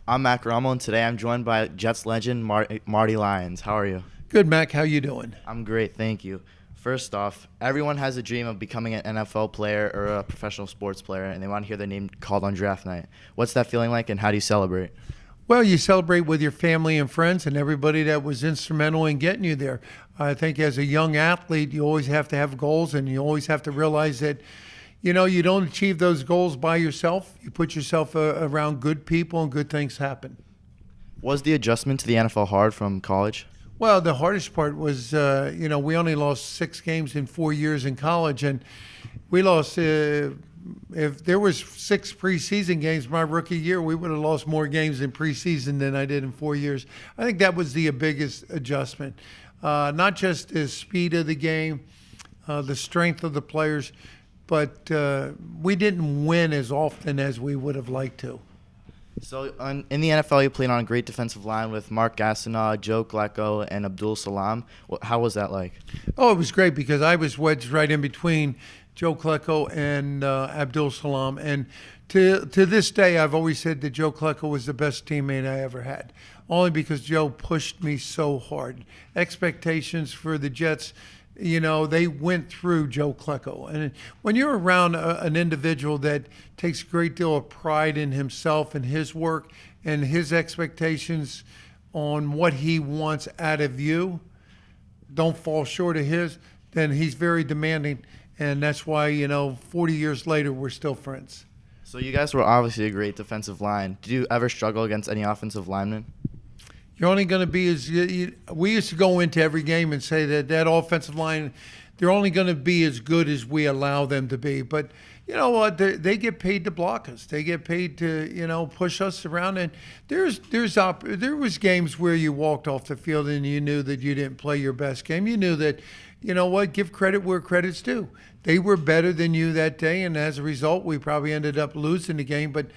I'm Mac Rommell, and today I'm joined by Jets legend Marty Lyons. How are you? Good, Mac. How you doing? I'm great, thank you. First off, everyone has a dream of becoming an NFL player or a professional sports player, and they want to hear their name called on draft night. What's that feeling like, and how do you celebrate? Well, you celebrate with your family and friends and everybody that was instrumental in getting you there. I think as a young athlete, you always have to have goals, and you always have to realize that, you don't achieve those goals by yourself. You put yourself around good people, and good things happen. Was the adjustment to the NFL hard from college? Well, the hardest part was, we only lost 6 games in 4 years in college, and we lost. If there was 6 preseason games my rookie year, we would have lost more games in preseason than I did in 4 years. I think that was the biggest adjustment, not just the speed of the game, the strength of the players, but we didn't win as often as we would have liked to. So in the NFL, you played on a great defensive line with Mark Gastineau, Joe Klecko, and Abdul Salam. How was that like? Oh, it was great because I was wedged right in between Joe Klecko and Abdul Salam. And to this day, I've always said that Joe Klecko was the best teammate I ever had, only because Joe pushed me so hard. Expectations for the Jets, they went through Joe Klecko. And when you're around an individual that takes a great deal of pride in himself and his work and his expectations on what he wants out of you don't fall short of his, then he's very demanding. And that's why, 40 years later, we're still friends. So you guys were obviously a great defensive line. Did you ever struggle against any offensive linemen? You're only going to be we used to go into every game and say that offensive line, they're only going to be as good as we allow them to be. But you know what? They get paid to block us. They get paid to push us around. And there was games where you walked off the field and you knew that you didn't play your best game. You knew that, give credit where credit's due. They were better than you that day, and as a result, we probably ended up losing the game. But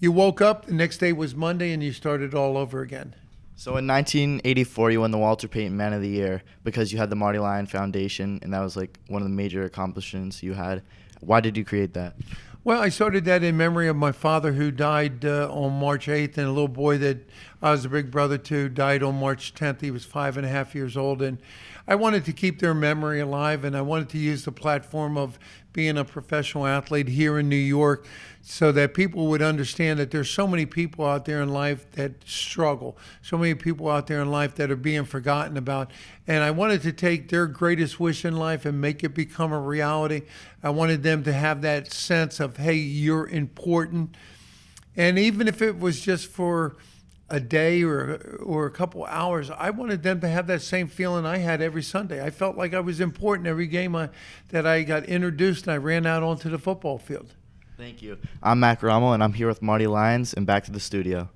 you woke up, the next day was Monday, and you started all over again. So in 1984, you won the Walter Payton Man of the Year because you had the Marty Lyon Foundation, and that was like one of the major accomplishments you had. Why did you create that? Well, I started that in memory of my father, who died on March 8th, and a little boy that I was a big brother to died on March 10th. He was 5.5 years old, and I wanted to keep their memory alive, and I wanted to use the platform of being a professional athlete here in New York so that people would understand that there's so many people out there in life that struggle, so many people out there in life that are being forgotten about. And I wanted to take their greatest wish in life and make it become a reality. I wanted them to have that sense of, hey, you're important. And even if it was just for a day or a couple hours, I wanted them to have that same feeling I had every Sunday. I felt like I was important every game that I got introduced and I ran out onto the football field. Thank you. I'm Mac Rommell, and I'm here with Marty Lyons, and back to the studio.